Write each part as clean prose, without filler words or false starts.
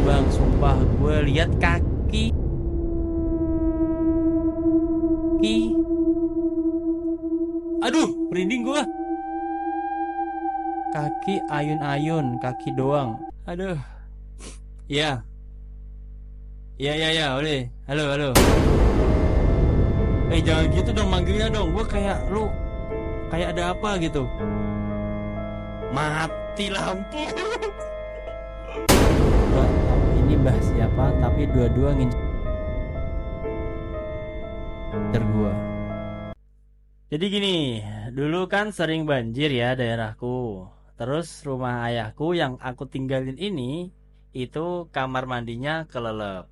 Bang, sumpah gue lihat kaki. Aduh, merinding gue. Kaki ayun-ayun, kaki doang. Aduh. Iya. Iya, boleh. Halo, halo. Jangan gitu dong manggilnya dong. Gue kayak lu kayak ada apa gitu. Mati lampu. Ini Mbah siapa? Tapi dua-dua ngincer gua. Jadi gini, dulu kan sering banjir ya daerahku. Terus rumah ayahku yang aku tinggalin ini itu kamar mandinya kelelep.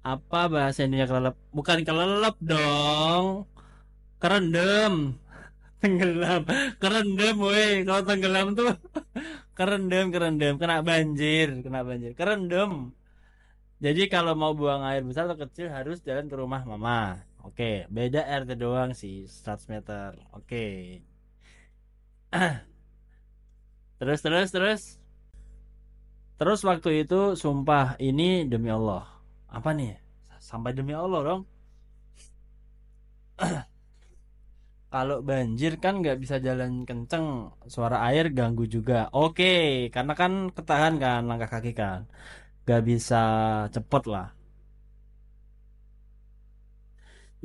Apa bahasa Indonesia kelelep? Bukan kelelep dong. Kerendam. Tenggelam. Kerendam woi. Kalau tenggelam tuh kerendam, kena banjir. Kerendam. Jadi kalau mau buang air besar atau kecil harus jalan ke rumah mama. Oke, beda RT doang sih, 100 meter. Oke. Terus. Terus waktu itu sumpah ini demi Allah. Apa nih? Sampai demi Allah dong. Kalau banjir kan nggak bisa jalan kenceng, suara air ganggu juga. Oke, karena kan ketahan kan langkah kaki kan, nggak bisa cepet lah.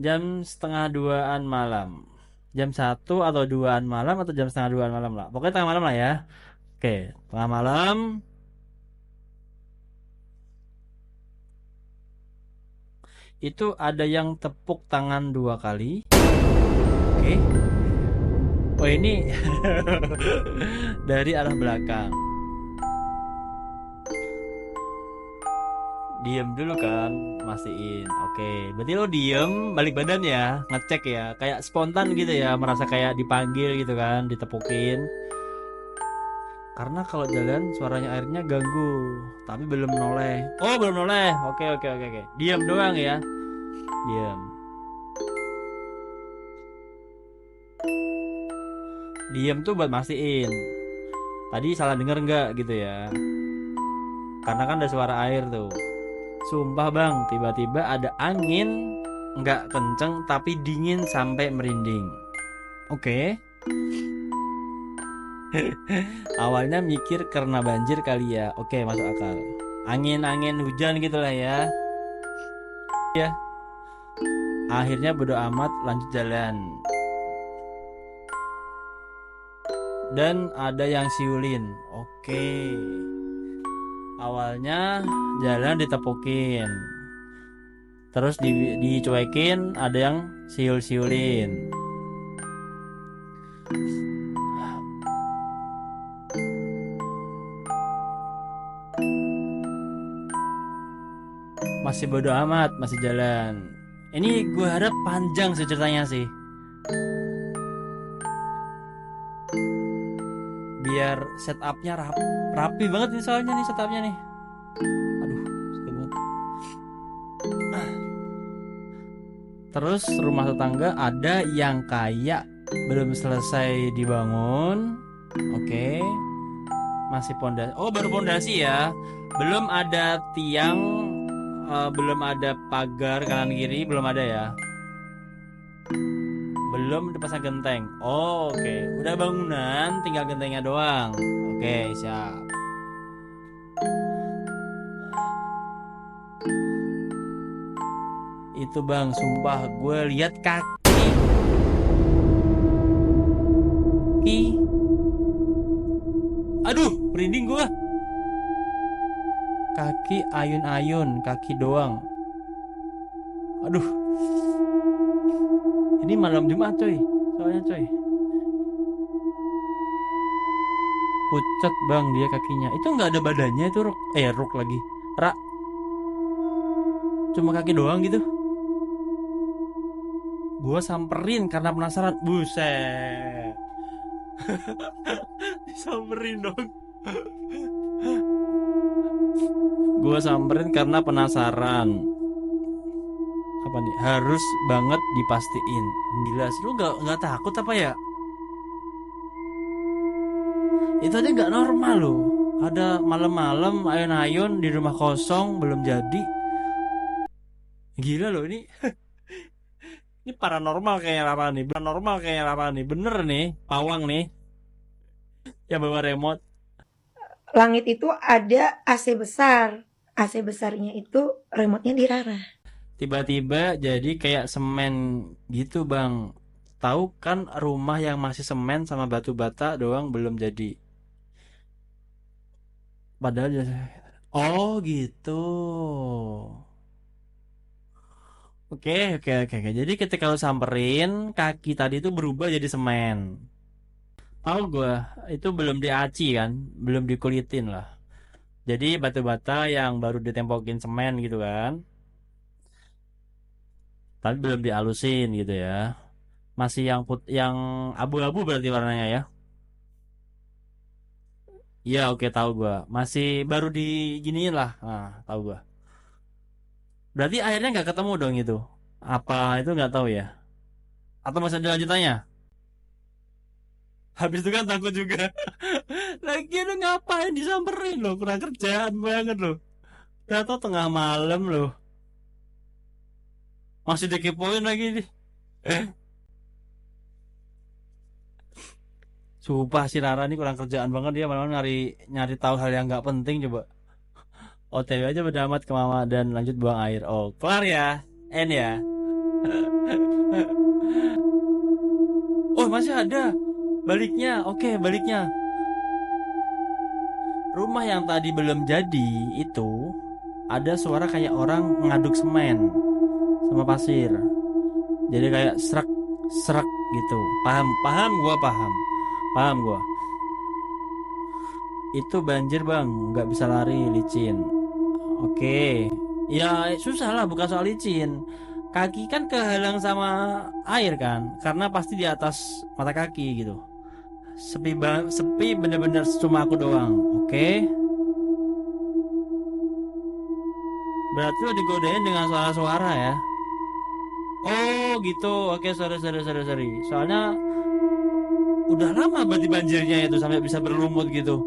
Jam setengah duaan malam, jam satu atau duaan malam atau jam setengah duaan malam lah. Pokoknya tengah malam lah ya. Oke, tengah malam itu ada yang tepuk tangan 2 kali. Oke. Oh ini dari arah belakang. Diem dulu kan, mastiin. Oke, berarti lo diem, balik badan ya, ngecek ya, kayak spontan gitu ya, merasa kayak dipanggil gitu kan, ditepukin. Karena kalau jalan suaranya airnya ganggu, tapi belum noleh. Oh belum noleh, oke. Diem doang ya, diem. Diem tuh buat mastiin. Tadi salah denger nggak gitu ya? Karena kan ada suara air tuh. Sumpah bang, tiba-tiba ada angin, nggak kenceng tapi dingin sampai merinding. Oke. Awalnya mikir karena banjir kali ya. Oke, masuk akal. Angin hujan gitulah ya. Ya. Akhirnya bodo amat lanjut jalan. Dan ada yang siulin. Oke. Awalnya jalan ditepukin. Terus dicuekin, ada yang siul-siulin. Masih bodo amat, masih jalan. Ini gue harap panjang sih ceritanya sih, biar setupnya rapi banget nih soalnya nih setupnya nih. Aduh, sakit banget. Terus rumah tetangga ada yang kayak belum selesai dibangun. Oke. Masih pondasi. Oh, baru pondasi ya. Belum ada tiang, belum ada pagar kanan kiri, belum ada ya. Belum dipasang genteng. Oh, oke. Udah bangunan, tinggal gentengnya doang. Oke, siap. Itu bang, sumpah gue lihat kaki. Aduh, merinding gue. Kaki ayun-ayun, kaki doang. Aduh. Ini malam Jumat coy, soalnya coy. Pucat bang dia kakinya. Itu nggak ada badannya itu ruk. Ruk lagi. Cuma kaki doang gitu. Gue samperin karena penasaran. Buset. Disamperin dong. Gue samperin karena penasaran. Apa nih? Harus banget dipastiin. Gila sih, lu nggak takut apa ya? Itu aja nggak normal loh. ada malam-malam ayun-ayun di rumah kosong belum jadi. Gila loh ini. Ini paranormal kayaknya Rara nih. Paranormal kayaknya Rara nih. Bener nih, pawang nih yang bawa remote. Langit itu ada AC besar. AC besarnya itu remote-nya di Rara. Tiba-tiba jadi kayak semen gitu, Bang. Tahu kan rumah yang masih semen sama batu bata doang belum jadi. Padahal oh gitu. Oke. Jadi ketika lo samperin, kaki tadi itu berubah jadi semen. Tahu gua, itu belum diaci kan, belum dikulitin lah. Jadi batu bata yang baru ditempokin semen gitu kan, tapi belum dialusin gitu ya. Masih yang abu-abu berarti warnanya ya. Iya oke tahu gua. Masih baru diginiin lah. Nah, tahu gua. Berarti akhirnya nggak ketemu dong itu. Apa itu nggak tahu ya? Atau masih ada lanjutannya? Habis itu kan takut juga. Lagi lu ngapain disamperin lo? Kurang kerjaan banget lo. Tahu tengah malam lo. Masih dikepoin lagi nih. Sumpah si Rara ini kurang kerjaan banget dia malah nyari nyari tahu hal yang nggak penting coba. OTW aja berdamat ke mama dan lanjut buang air. Oh, kelar ya. N ya. Oh, masih ada. Baliknya. Oke, baliknya. Rumah yang tadi belum jadi itu ada suara kayak orang ngaduk semen sama pasir. Jadi kayak serak serak gitu. Paham? Paham gua paham. Paham gua. Itu banjir, Bang. Nggak bisa lari, licin. Oke. Ya susah lah bukan soal licin. Kaki kan kehalang sama air kan, karena pasti di atas mata kaki gitu. Sepi bener-bener cuma aku doang. Oke. Berarti lo digodain dengan suara-suara ya. Oh gitu. Oke, sorry. Soalnya udah lama berarti banjirnya itu sampai bisa berlumut gitu.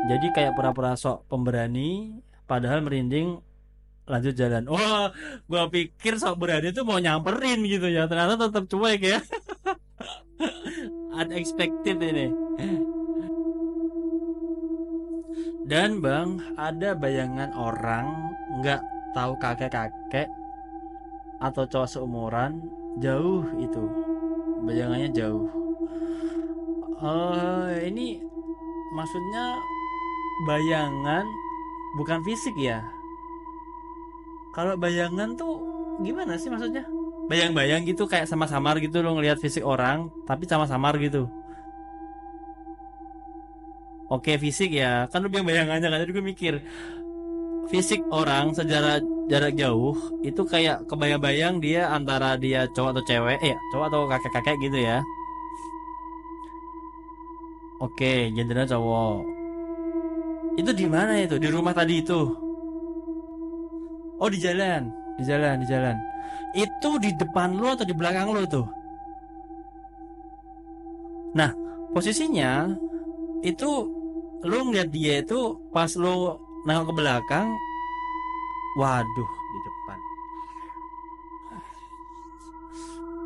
Jadi kayak pura-pura sok pemberani, padahal merinding lanjut jalan. Wah, gua pikir sok berani itu mau nyamperin gitu ya. Ternyata tetap cuek ya. Unexpected ini. Dan bang, ada bayangan orang nggak tahu kakek-kakek atau cowok seumuran jauh itu. Bayangannya jauh. Ini maksudnya bayangan bukan fisik ya. Kalau bayangan tuh gimana sih maksudnya? Bayang-bayang gitu kayak sama-samar gitu lo ngelihat fisik orang tapi sama-samar gitu. Oke fisik ya, kan lu bilang bayangannya kan jadi gue mikir fisik orang secara jarak jauh itu kayak kebayang-bayang dia antara dia cowok atau cewek, cowok atau kakek-kakek gitu ya. Oke, gendernya cowok. Itu di mana itu? Di rumah tadi itu. Oh di jalan. Itu di depan lo atau di belakang lo tuh? Nah, posisinya itu lo ngeliat dia itu pas lo nengok ke belakang, waduh di depan.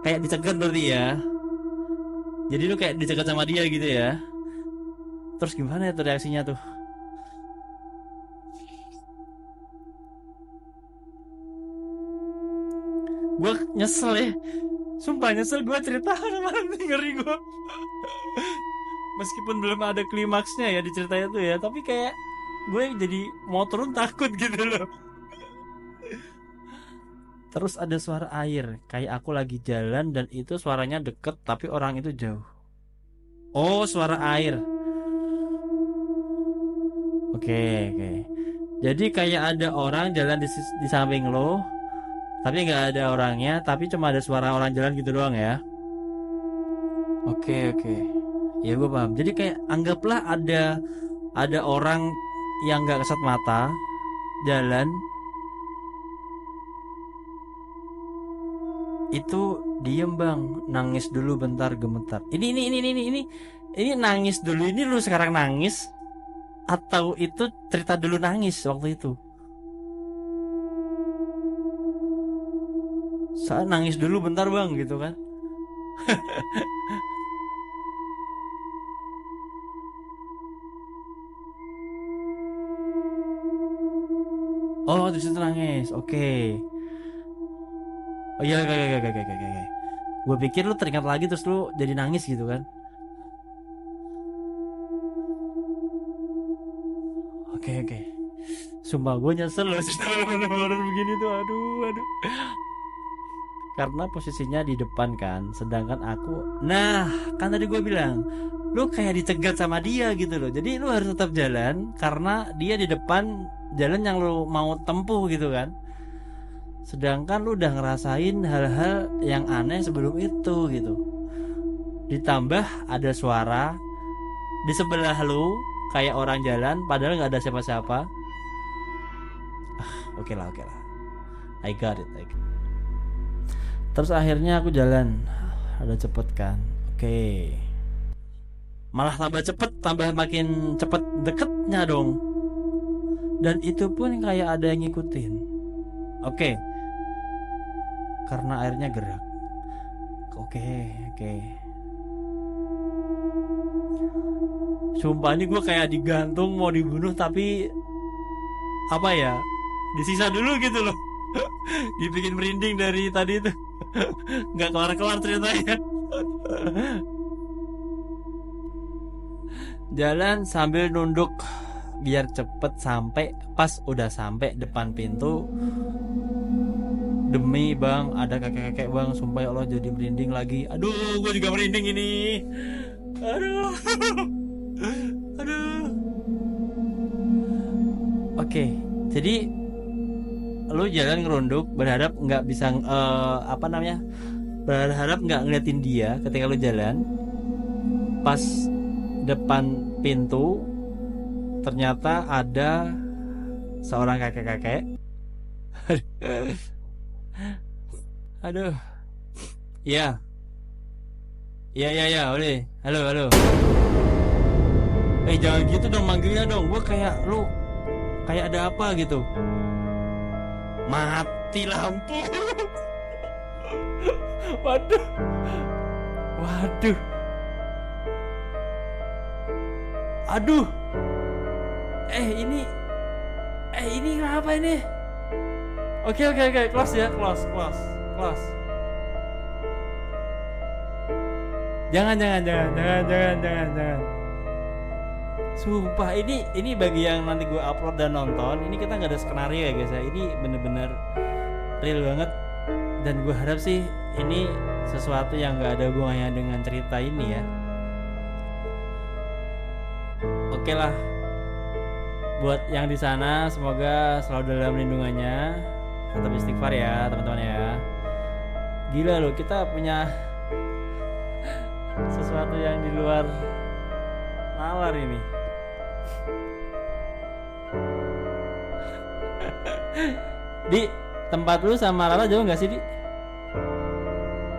Kayak dicegat berarti ya. Jadi lo kayak dicegat sama dia gitu ya. Terus gimana itu reaksinya tuh? Gue nyesel ya. Sumpah nyesel gue cerita malam ini ngeri gue. Meskipun belum ada klimaksnya ya di cerita itu ya, tapi kayak gue jadi mau turun takut gitu loh. Terus ada suara air, kayak aku lagi jalan dan itu suaranya deket tapi orang itu jauh. Oh, suara air. Oke. Jadi kayak ada orang jalan di samping lo, tapi nggak ada orangnya, tapi cuma ada suara orang jalan gitu doang ya. Oke. Ya gue paham. Jadi kayak anggaplah ada orang yang nggak kesat mata jalan itu diem bang, nangis dulu bentar gemetar. Ini Ini nangis dulu, ini lu sekarang nangis atau itu cerita dulu nangis waktu itu? Saya nangis dulu bentar bang gitu kan. Oh di situ nangis, oke. Oh iya, oke oke oke oke oke. Gue pikir lu teringat lagi terus lu jadi nangis gitu kan. Oke oke. Sumpah gue nyesel loh cerita horor begini tuh, aduh aduh. Karena posisinya di depan kan, sedangkan aku, nah kan tadi gue bilang, lu kayak dicegat sama dia gitu loh. Jadi lu harus tetap jalan karena dia di depan jalan yang lu mau tempuh gitu kan. Sedangkan lu udah ngerasain hal-hal yang aneh sebelum itu gitu. Ditambah ada suara di sebelah lu kayak orang jalan padahal nggak ada siapa-siapa. Oke lah oke lah, I got it, I got it. Terus akhirnya aku jalan, ada cepet kan, oke. Malah tambah cepet, tambah makin cepet deketnya dong. Dan itu pun kayak ada yang ngikutin. Oke, karena airnya gerak. Oke oke. Sumpah ini gue kayak digantung mau dibunuh tapi apa ya, disisa dulu gitu loh. Dibikin merinding dari tadi itu. Nggak kelar-kelar ceritanya. Jalan sambil nunduk biar cepet sampai. Pas udah sampai depan pintu, demi bang ada kakek-kakek bang, sumpah ya Allah jadi merinding lagi. Aduh gue juga merinding ini. Aduh. Aduh. Oke, jadi lu jalan ngerunduk berharap nggak bisa apa namanya, berharap nggak ngeliatin dia ketika lu jalan. Pas depan pintu ternyata ada seorang kakek-kakek. Aduh, ya, ya, ya, ya, boleh. Halo, halo. Jangan gitu dong manggilnya dong. Gue kayak lu, kayak ada apa gitu. Mati lampu. Waduh, waduh, aduh. Ini kenapa ini? Oke, close ya, close. Jangan. Sumpah ini bagi yang nanti gue upload dan nonton, ini kita nggak ada skenario ya guys ya. Ini bener-bener real banget. Dan gue harap sih ini sesuatu yang nggak ada hubungannya dengan cerita ini ya. Oke lah. Buat yang di sana semoga selalu dalam lindungannya. Tetap istighfar ya teman-teman ya. Gila loh, kita punya sesuatu yang di luar nalar ini. Di tempat lu sama Rara jauh gak sih Di?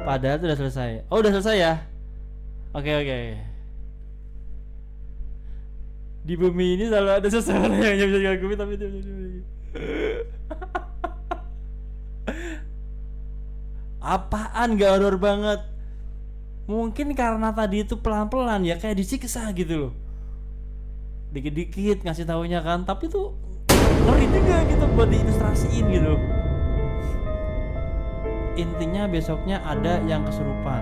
Padahal itu udah selesai. Oh udah selesai ya. Oke. Di bumi ini selalu ada seseorang yang bisa digangguin tapi dia apaan gak horor banget. Mungkin karena tadi itu pelan-pelan ya, kayak disiksa gitu loh. Dikit-dikit ngasih taunya kan, tapi tuh ngeri juga gitu buat diilustrasiin gitu. Intinya besoknya ada yang kesurupan.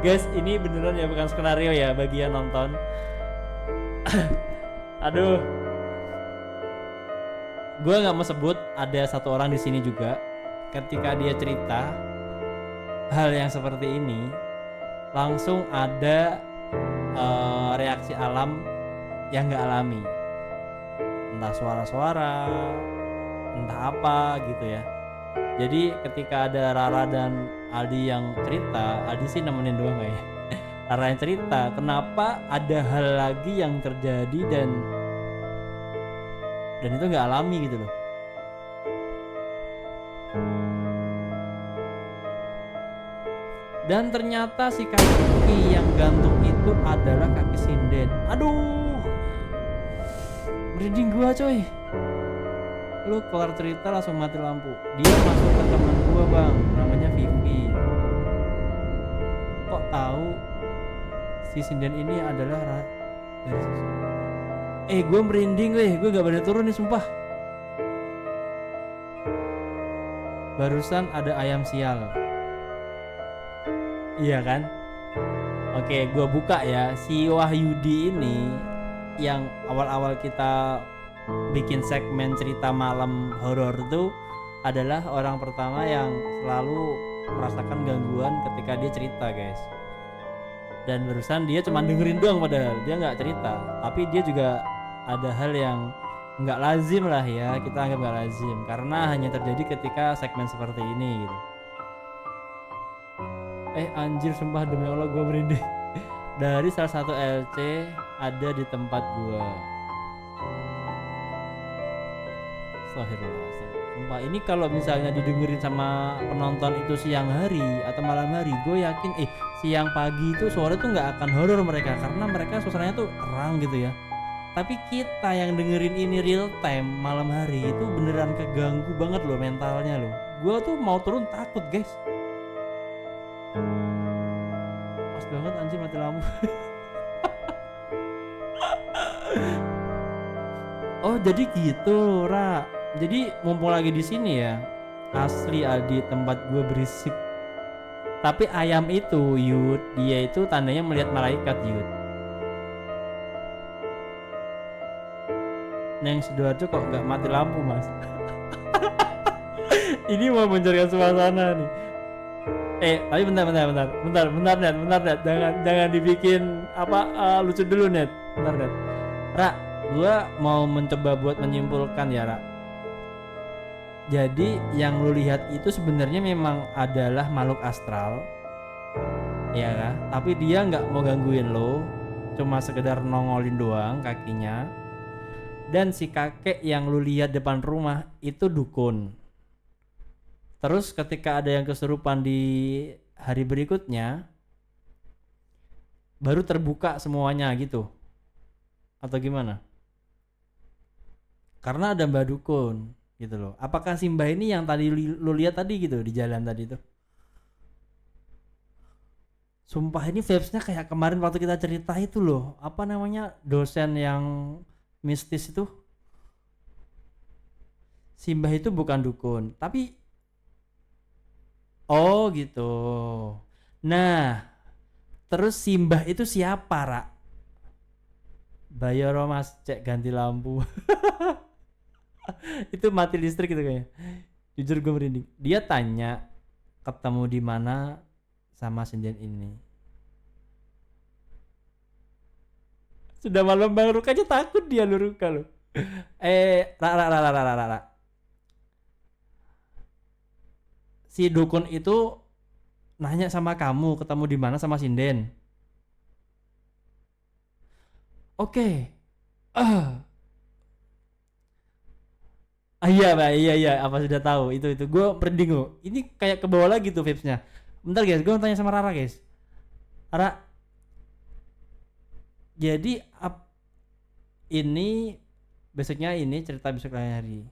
Guys, ini beneran ya, bukan skenario ya bagi yang nonton. Aduh. Gue nggak mau sebut, ada satu orang di sini juga. Ketika dia cerita hal yang seperti ini, langsung ada reaksi alam yang nggak alami. Entah suara-suara, entah apa gitu ya. Jadi ketika ada Rara dan Aldi yang cerita, Aldi sih nemenin doang kayaknya. Rara yang cerita, kenapa ada hal lagi yang terjadi dan itu nggak alami gitu loh. Dan ternyata si kaki yang gantung itu adalah kaki sinden. Aduh, merinding gua coy. Lu kelar cerita langsung mati lampu. Dia masuk ke teman gua bang, namanya Vivi. Kok tahu si sinden ini adalah gue merinding gue gak berani turun nih sumpah. Barusan ada ayam sial. Iya kan? Oke, gue buka ya. Si Wahyudi ini yang awal-awal kita bikin segmen cerita malam horor itu adalah orang pertama yang selalu merasakan gangguan ketika dia cerita guys. Dan barusan dia cuma dengerin doang, padahal dia nggak cerita, tapi dia juga ada hal yang nggak lazim lah ya, kita anggap nggak lazim karena hanya terjadi ketika segmen seperti ini gitu. Anjir sumpah demi Allah gue merinding. Dari salah satu LC ada di tempat gue. Astagfirullah. Sumpah ini kalau misalnya didengerin sama penonton itu siang hari atau malam hari, gue yakin siang pagi itu sore tuh nggak akan horor mereka karena mereka suasananya tuh terang gitu ya. Tapi kita yang dengerin ini real time malam hari itu beneran keganggu banget loh mentalnya loh. Gue tuh mau turun takut guys. Pas banget anjir mati lampu. Oh jadi gitu Ra. Jadi mumpung lagi di sini ya, asli Aldi tempat gue berisik. Tapi ayam itu Yud, dia itu tandanya melihat malaikat Yud. Neng Sidoarjo kok nggak mati lampu mas? Ini mau mencarikan suasana nih. Tapi bentar net, jangan dibikin lucu dulu net, bentar net. Ra, gua mau mencoba buat menyimpulkan ya Ra. Jadi yang lu lihat itu sebenarnya memang adalah makhluk astral, ya kan? Tapi dia nggak mau gangguin lo, cuma sekedar nongolin doang kakinya. Dan si kakek yang lu lihat depan rumah itu dukun. Terus ketika ada yang kesurupan di hari berikutnya, baru terbuka semuanya gitu. Atau gimana? Karena ada mbak dukun gitu loh. Apakah si mbak ini yang tadi lu lihat tadi gitu di jalan tadi tuh? Sumpah ini vibes-nya kayak kemarin waktu kita cerita itu loh. Apa namanya? Dosen yang mistis itu. Si mbah itu bukan dukun, tapi oh gitu. Nah, terus si mbah itu siapa, Ra? Bayar mas, cek ganti lampu. Itu mati listrik gitu kayaknya. Jujur gue merinding. Dia tanya ketemu di mana sama sinden ini. Sudah malam Bang Ruka aja takut dia lu Ruka lu. Ra. Si dukun itu nanya sama kamu ketemu di mana sama sinden. Oke. Iya, apa sudah tahu itu gue merinding loh. Ini kayak ke bawah lagi tuh vibes-nya. Bentar guys, gue mau tanya sama Rara guys. Rara, jadi ini besoknya ini cerita besok hari.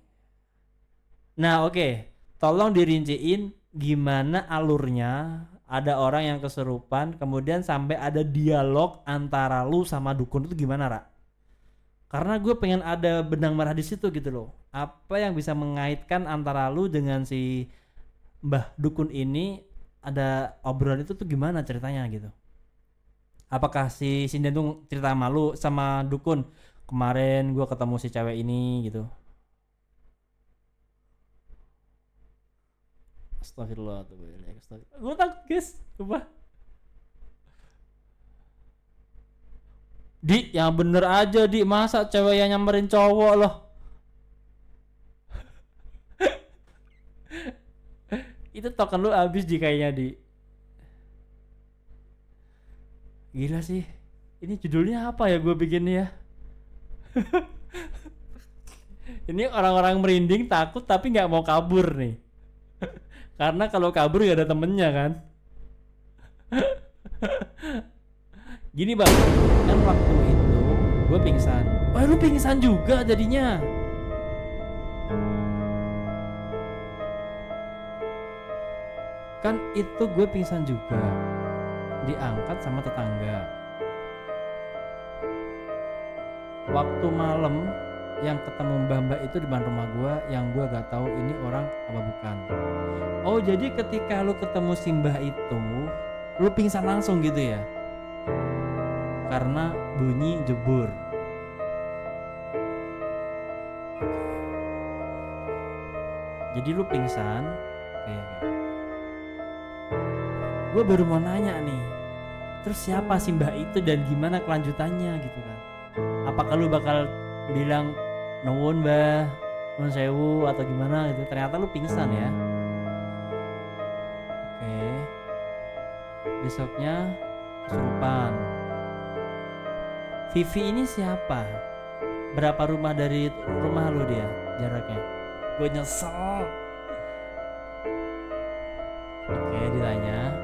Nah oke. Tolong dirinciin gimana alurnya. Ada orang yang kesurupan, kemudian sampai ada dialog antara lu sama dukun itu gimana, Ra? Karena gue pengen ada benang merah di situ gitu loh. Apa yang bisa mengaitkan antara lu dengan si Mbah Dukun ini, ada obrolan itu tuh gimana ceritanya gitu? Apakah si sinden tuh cerita malu sama dukun? Kemarin gue ketemu si cewek ini gitu. Astagfirullah. Gue takut guys, coba. Di, yang bener aja Di, masa cewek yang nyamperin cowok loh. Itu token lu habis Di kayaknya Di. Gila sih. Ini judulnya apa ya gue bikinnya ya? Ini orang-orang merinding takut tapi nggak mau kabur nih. Karena kalau kabur gak ada temennya kan. Gini bang, kan waktu itu gue pingsan. Wah lu pingsan juga jadinya. Kan itu gue pingsan juga, diangkat sama tetangga. Waktu malam yang ketemu mbak-mbak itu di depan rumah gue, yang gue gak tahu ini orang apa bukan. Oh jadi ketika lu ketemu si mbah itu, lu pingsan langsung gitu ya? Karena bunyi jebur. Jadi lu pingsan. Oke. Gue baru mau nanya nih, terus siapa sih mbah itu dan gimana kelanjutannya gitu kan? Apakah lu bakal bilang nuwun mbah, nuwun sewu atau gimana gitu? Ternyata lu pingsan ya. Oke. Besoknya kesurupan. Vivi ini siapa? Berapa rumah dari rumah lu dia jaraknya? Gue nyesel. Oke, ditanya.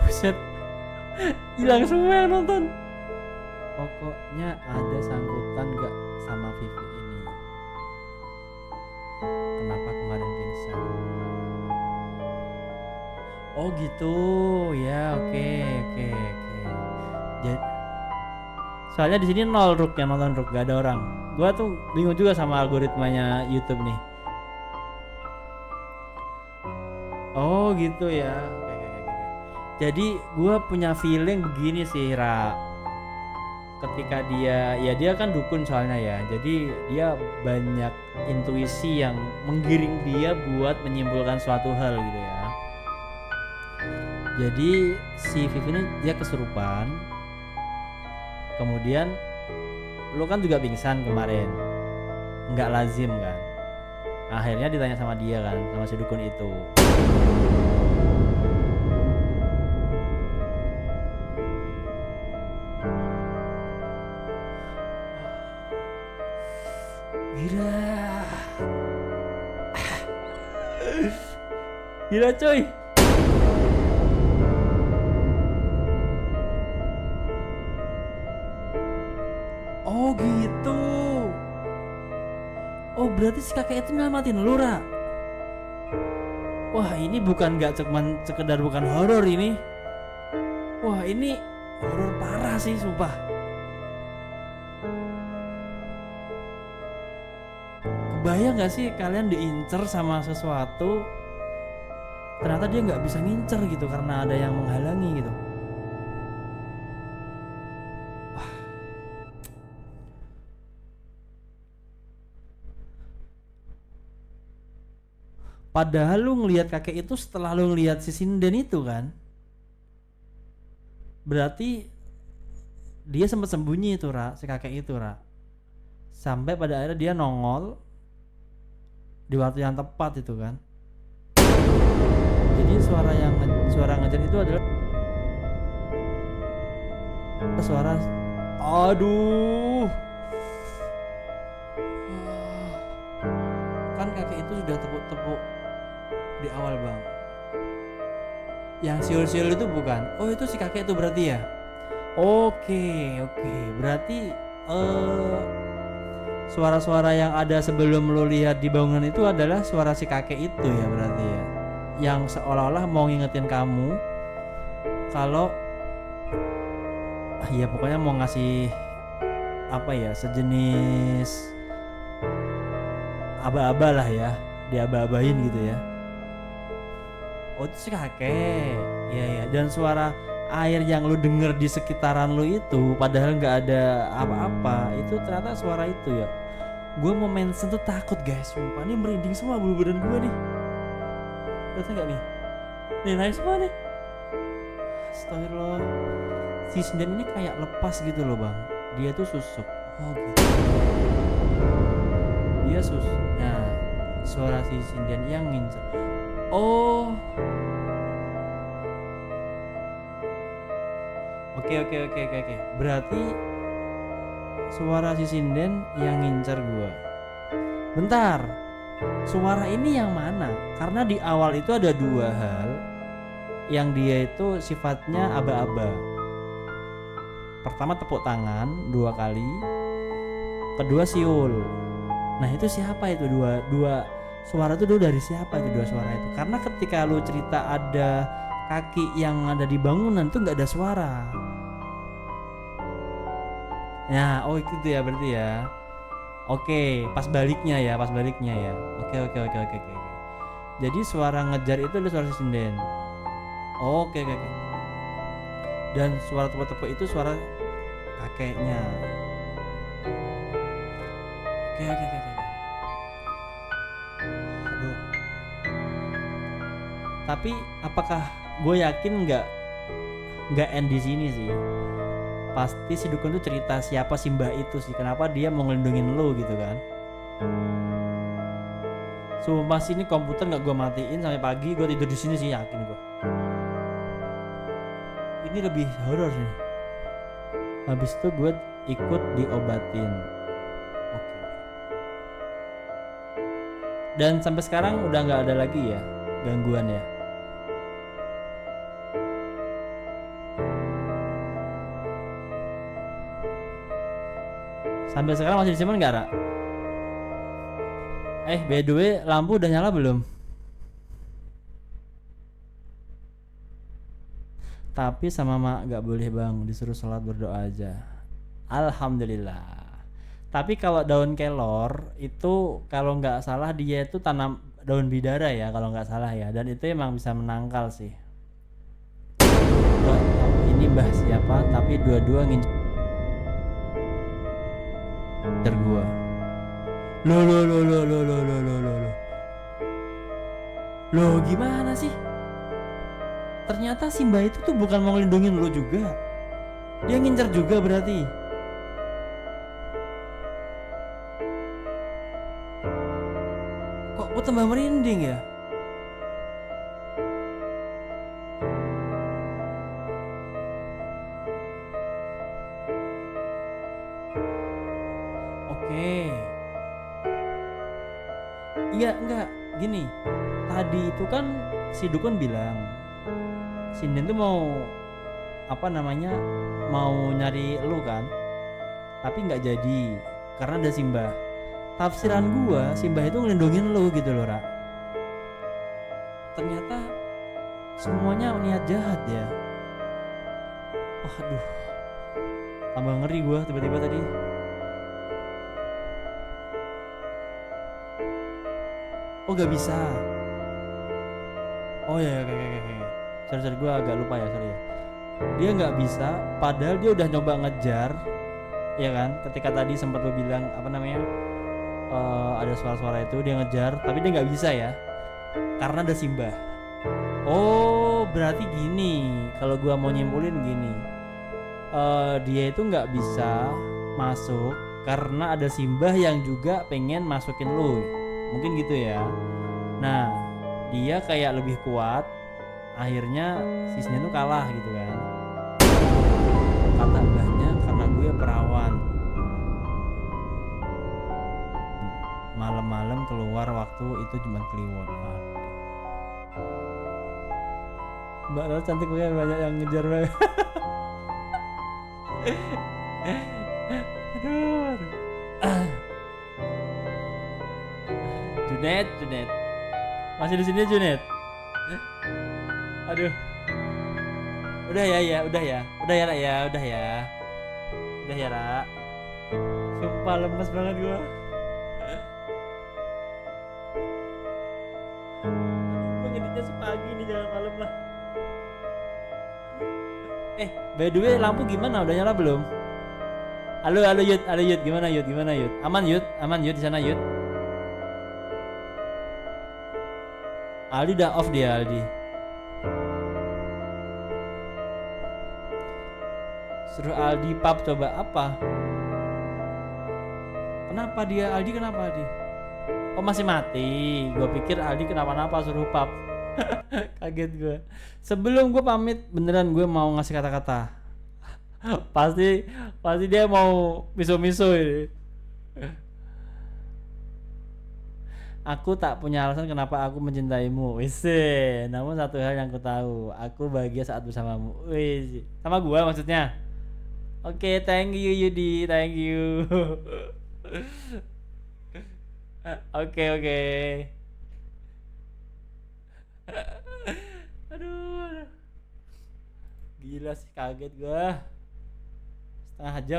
Buset, hilang semua yang nonton. Pokoknya ada sangkutan gak sama Vivi ini? Kenapa kemarin pingsan? Oh gitu ya, oke. Soalnya di sini 0 Ruk yang nonton Ruk, gak ada orang. Gua tuh bingung juga sama algoritmanya YouTube nih. Oh gitu ya. Oke. Jadi gua punya feeling begini sih Ra. Ketika dia kan dukun soalnya ya. Jadi dia banyak intuisi yang menggiring dia buat menyimpulkan suatu hal gitu ya. Jadi si Vivi ini dia kesurupan. Kemudian lu kan juga pingsan kemarin. Nggak lazim kan. Akhirnya ditanya sama dia kan, sama si dukun itu. Gila coy. Oh gitu. Oh berarti si kakek itu nyelamatin lu Ra. Wah ini bukan gak cuman sekedar bukan horor ini. Wah ini horor parah sih sumpah. Kebayang gak sih kalian diincer sama sesuatu, ternyata dia gak bisa ngincer gitu karena ada yang menghalangi gitu. Wah. Padahal lu ngelihat kakek itu setelah lu ngelihat si sinden itu kan. Berarti dia sempat sembunyi itu Ra, si kakek itu Ra. Sampai pada akhirnya dia nongol di waktu yang tepat itu kan. Jadi suara ngejar itu adalah suara aduh. Kan kakek itu sudah tepuk-tepuk di awal bang. Yang siul-siul itu bukan. Oh itu si kakek itu berarti ya. Oke. Berarti suara-suara yang ada sebelum lo lihat di bangunan itu adalah suara si kakek itu ya berarti ya. Yang seolah-olah mau ngingetin kamu kalau ya pokoknya mau ngasih apa ya, sejenis aba-aba lah ya, diaba-abain gitu ya. Oh itu si kakek. Iya. Dan suara air yang lu denger di sekitaran lu itu padahal nggak ada apa-apa, itu ternyata suara itu ya. Gue mau mention tuh takut guys, sumpah nih merinding semua bulu badan gue nih. Lihat nggak nih? Nih naik semua nih. Astagfirullah. Si sinden ini kayak lepas gitu loh bang. Dia tuh susuk. Oh gitu. Dia susuk. Nah suara si sinden yang ngincer. Oh Oke. Berarti suara si sinden yang ngincer gua. Bentar. Suara ini yang mana? Karena di awal itu ada dua hal yang dia itu sifatnya aba-aba. Pertama tepuk tangan 2 kali, kedua siul. Nah itu siapa itu dua suara itu dulu dari siapa itu dua suara itu? Karena ketika lu cerita ada kaki yang ada di bangunan tuh nggak ada suara. Ya, oh itu ya berarti ya. Oke, pas baliknya ya. Oke. Jadi suara ngejar itu adalah suara sinden. Oke. Dan suara tepuk-tepuk itu suara kakeknya. Oke. Aduh. Tapi apakah gue yakin nggak end di sini sih? Pasti si dukun tuh cerita siapa si mbah itu sih, kenapa dia mau ngelindungin lo gitu kan. Sumpah sih ini komputer nggak gue matiin sampai pagi, gue tidur di sini sih yakin gue. Ini lebih horor nih. Habis itu gue ikut diobatin. Oke. Dan sampai sekarang udah nggak ada lagi ya gangguan ya. Sampai sekarang masih disimpan nggak, Ra? By the way, lampu udah nyala belum? Tapi sama mak nggak boleh bang, disuruh sholat berdoa aja. Alhamdulillah. Tapi kalau daun kelor itu kalau nggak salah dia itu tanam daun bidara ya kalau nggak salah ya, dan itu emang bisa menangkal sih. Gak tahu ini mbah siapa, tapi dua-dua ngincer gua. Loh gimana sih? Ternyata si mbah itu tuh bukan mau ngelindungin lo juga. Dia ngincer juga berarti. Kok gue tambah merinding ya? Oke. Iya enggak, gini. Tadi itu kan si dukun bilang sinden tuh mau mau nyari lu kan, tapi nggak jadi karena ada Simbah. Tafsiran gua Simbah itu ngelindungin lu gitu loh, Ra. Ternyata semuanya niat jahat ya. Aduh, tambah ngeri gua tiba-tiba tadi. Oh gak bisa. Oh ya, sorry gue agak lupa ya, sorry ya. Dia nggak bisa, padahal dia udah nyoba ngejar, ya kan? Ketika tadi sempat lo bilang ada suara-suara itu dia ngejar, tapi dia nggak bisa ya, karena ada Simbah. Oh berarti gini, kalau gue mau nyimpulin gini, dia itu nggak bisa masuk karena ada Simbah yang juga pengen masukin lo. Mungkin gitu ya. Nah dia kayak lebih kuat, akhirnya sisnya tuh kalah gitu kan. Kata mbahnya karena gue perawan, malam-malam keluar waktu itu cuma Kliwon. Mbak Rara cantik banyak yang ngejar banget. Aduh. Junet masih di sini Junet. Aduh, udah ya Ra. Sumpah lemes banget gua. Gua ngeditnya sepagi nih, jangan malam lah. By the way lampu gimana, udah nyala belum? Halo Yud, gimana Yud? Aman Yud di sana Yud. Aldi udah off dia Aldi. Suruh Aldi pub coba apa? Kenapa dia Aldi? Oh masih mati. Gue pikir Aldi kenapa-napa suruh pub. Kaget gue. Sebelum gue pamit beneran gue mau ngasih kata-kata. Pasti pasti dia mau miso-miso ini. Aku tak punya alasan kenapa aku mencintaimu. Wis, namun satu hal yang aku tahu, aku bahagia saat bersamamu. Wis, sama gua maksudnya. Oke, thank you Yudi, thank you. Oke, oke. Aduh, gila sih kaget gua. Setengah jam.